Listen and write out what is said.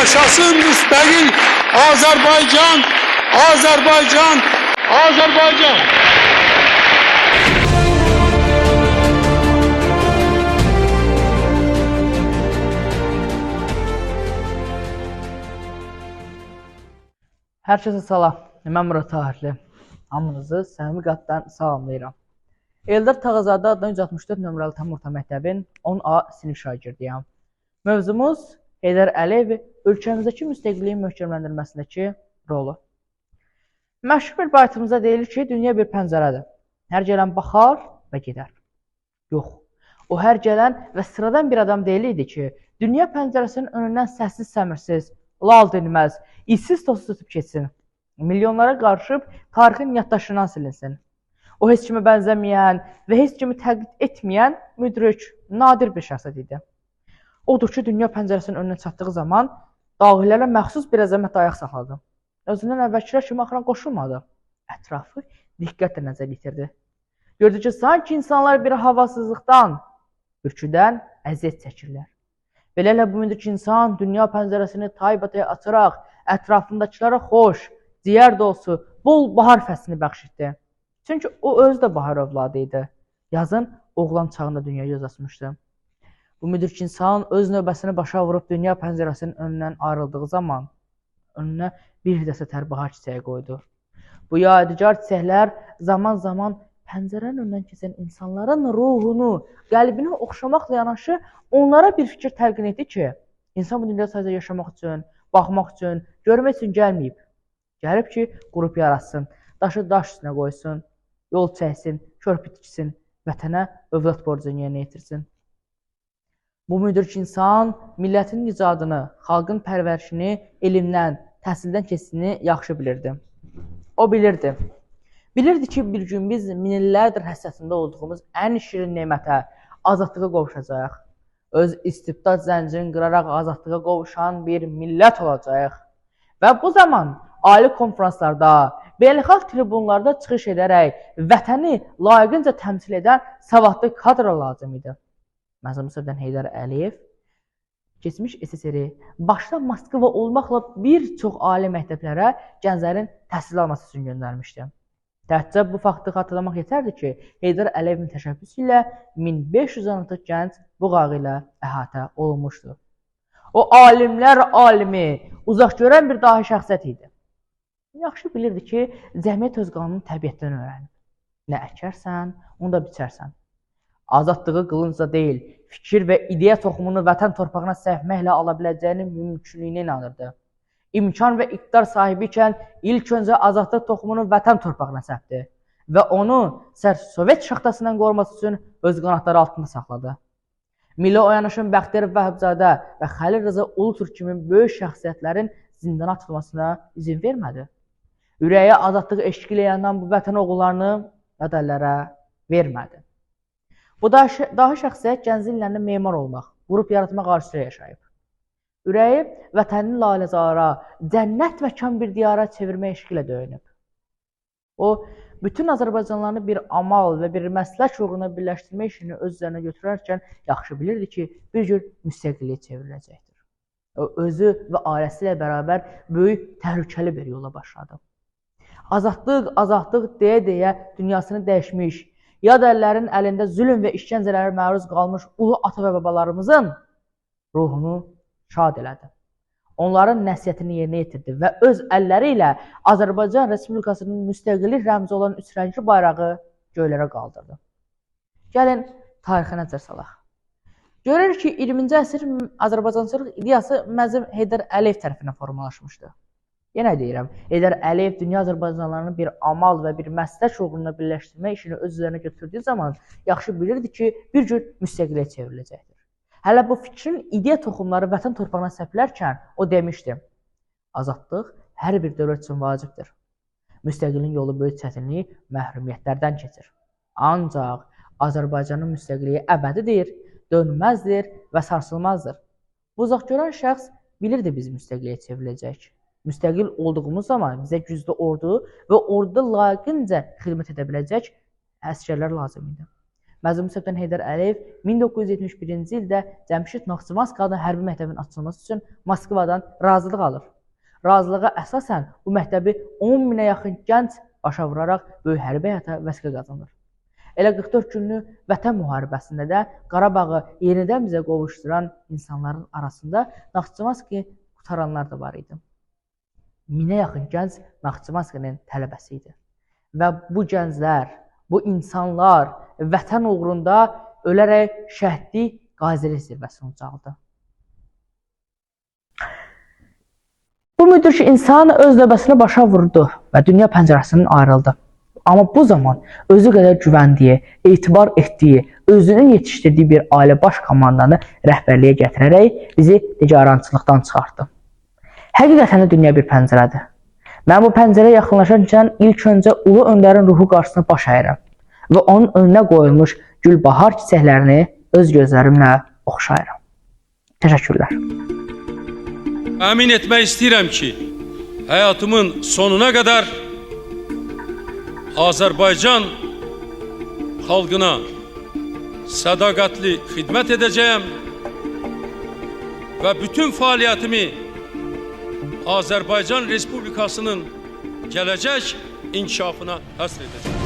Yaşasın müstakil Azerbaycan, Azerbaycan, Azerbaycan. Hər kəsə salam, mən Murad Tahirli. Hamınızı səmimi qatdan salamlayıram. Eldar Tağazadə adına 164 nömrəli tam orta məktəbin 10A sinif şagirdiyəm. Mövzumuz Heydər Əliyev ölkəmizdəki müstəqilliyin möhkəmləndirməsindəki rolu. Məşhur bir baytımızda deyilir ki, dünya bir pəncərədir. Hər gələn baxar və gedər. Yox, o hər gələn və sıradan bir adam deyildi ki, dünya pəncərəsinin önündən səssiz səmirsiz, lal dinməz, işsiz toz tutub keçsin. Milyonlara qarışıb tarixin yaddaşından silinsin. O heç kimi bənzəməyən və heç kimi təqlid etməyən müdrik, nadir bir şəxsiyyət idi. Odur ki, dünya pəncərəsinin önünə çatdığı zaman dahilərə məxsus bir əzəmət ayaq saxladı. Özündən əvvəlkilər kimi axıran qoşulmadı. Ətrafı diqqətlə nəzər yetirdi. Gördü ki, sanki insanlar bir havasızlıqdan, ürküdən əziyyət çəkirlər. Belələ bu müdrik insan dünya pəncərəsini taybataya açaraq ətrafındakılara xoş, ciyər dolusu, bol bahar fəslini bəxş etdi. Çünki o özü də bahar övladı idi. Yazın oğlan çağında dünyaya göz açmışdı. Bu müdrik insan öz növbəsini başa vurub dünya pəncərəsinin önündən ayrıldığı zaman önünə bir dəstə tərbahar çiçəyi qoydu. Bu yadigar çiçəklər zaman-zaman pəncərənin önündən keçən insanların ruhunu, qəlbini oxşamaqla yanaşı onlara bir fikir təlqin etdi ki, insan bu dünyada sadəcə yaşamaq üçün, baxmaq üçün, görmək üçün gəlməyib. Gəlib ki, qrup yaratsın, daşı daş üstünə qoysun, yol çəksin, körpü tiksin, vətənə övlad borcunu yerinə yetirsin. Bu müdrik insan millətin icadını, xalqın pərvərişini elmdən, təhsildən keçdiyini yaxşı bilirdi. O bilirdi. Bilirdi ki, bir gün biz min illərdir həsrətində olduğumuz ən şirin nemətə, azadlığa qovuşacaq. Öz istibdad zəncirini qıraraq azadlığa qovuşan bir millət olacaq. Və bu zaman ali konferanslarda, beynəlxalq tribunlarda çıxış edərək vətəni layiqincə təmsil edən savadlı kadr lazım idi. Məzəmsəvdən Heydər Əliyev keçmiş SSR-i başda Moskva olmaqla bir çox ali məktəblərə gənclərin təhsil alması üçün göndərmişdi. Təhcə bu faktı xatırlamaq yetərdi ki, Heydər Əliyevin təşəbbüsü ilə 1500-dən artıq gənc bu qağı ilə əhatə olunmuşdu. O alimlər alimi, uzaq görən bir dahi şəxsiyyət idi. Yaxşı bilirdi ki, cəmiyyət öz qanunu təbiətdən öyrənib. Nə əkərsən, onu da biçərsən. Azadlığı qılınca deyil, fikir və ideya toxumunu vətən torpağına səhməklə ala biləcəyinin mümkünlüyünə inanırdı. İmkan və iqtidar sahibi ikən ilk öncə azadlıq toxumunu vətən torpağına səpdi və onu sərt Sovet şaxtasından qoruması üçün öz qanatları altında saxladı. Milli oyanışın Bəxtiyar Vahibzadə və Xəlil Rza Ulutürk kimi böyük şəxsiyyətlərin zindana atılmasına izin vermədi. Ürəyə azadlıq eşqi ilə yanan bu vətən oğullarını yad əllərə vermədi. Bu dahi şəxsiyyət gənclik illərində memar olmaq, qrup yaratmaq arzusu yaşayıb. Ürəyi vətənini laləzara, cənnət məkan bir diyara çevirmək eşqi ilə döyünüb. O, bütün Azərbaycanlarını bir amal və bir məslək uğruna birləşdirmək işini öz üzərinə götürərkən yaxşı bilirdi ki, bir gün müstəqilliyə çevriləcəkdir. O, özü və ailəsi ilə bərabər böyük təhlükəli bir yola başladı. Azadlıq, azadlıq deyə-deyə dünyasını dəyişmiş, yad əllərin əlində zülm və işgəncələrə məruz qalmış ulu ata və babalarımızın ruhunu şad elədi. Onların nəsiyyətini yerinə yetirdi və öz əlləri ilə Azərbaycan Respublikasının müstəqillik rəmzi olan üç rəngli bayrağı göylərə qaldırdı. Gəlin tarixə nəzər salaq. Görür ki, 20-ci əsr Azərbaycançılıq ideyası məhz Heydər Əliyev tərəfindən formalaşmışdı. Yenə deyirəm, Heydər Əliyev dünya Azərbaycanlarını bir amal və bir məslək uğruna birləşdirmək işini öz üzərinə götürdüyü zaman yaxşı bilirdi ki, bir gün müstəqilliyə çevriləcəkdir. Hələ bu fikrin ideya toxumları vətən torpağına səpilərkən o demişdi, azadlıq hər bir dövlət üçün vacibdir. Müstəqilliyin yolu böyük çətinliyi məhrumiyyətlərdən keçir. Ancaq Azərbaycanın müstəqilliyi əbədidir, dönməzdir və sarsılmazdır. Bu uzaq görən şəxs bilirdi biz müstəqilliyə çevriləcək. Müstəqil olduğumuz zaman bizə güclü ordu və orduda layiqincə xidmət edə biləcək əsgərlər lazım idi. Mərhum Səbtən Heydər Əliyev 1971-ci ildə Cəmşid Naxçıvanski adlı hərbi məktəbin açılması üçün Moskvadan razılıq alır. Razılığa əsasən bu məktəbi 10 minə yaxın gənc başa vuraraq böyük hərbi həyata vəsiqə qazanır. Elə 44 günlük Vətən müharibəsində də Qarabağı yenidən bizə qovuşduran insanların arasında Naxçıvanski qutaranlar da var idi. Minə yaxın gənc Naxçıvanskinin tələbəsi idi. Və bu gənclər, bu insanlar Vətən uğrunda ölərək şəhidlik qazilik zirvəsini ucaldı. Bu müdür ki, insan öz növbəsini başa vurdu və dünya pəncərəsindən ayrıldı. Amma bu zaman özü qədər güvəndiyi, etibar etdiyi, özünün yetişdirdiyi bir ailə baş komandanı rəhbərliyə gətirərək bizi nigarançılıqdan çıxartdı. Həqiqətən də dünya bir pəncərədir. Mən bu pəncərəyə yaxınlaşarkən ilk öncə Ulu Öndərin ruhu qarşısına baş əyirəm və onun önünə qoyulmuş gülbahar çiçəklərini öz gözlərimlə oxşayıram. Təşəkkürlər. Əmin etmək istəyirəm ki, həyatımın sonuna qədər Azərbaycan xalqına sədaqətli xidmət edəcəyəm və bütün fəaliyyətimi Azərbaycan Respublikasının gələcək inkişafına həsr edəcəm.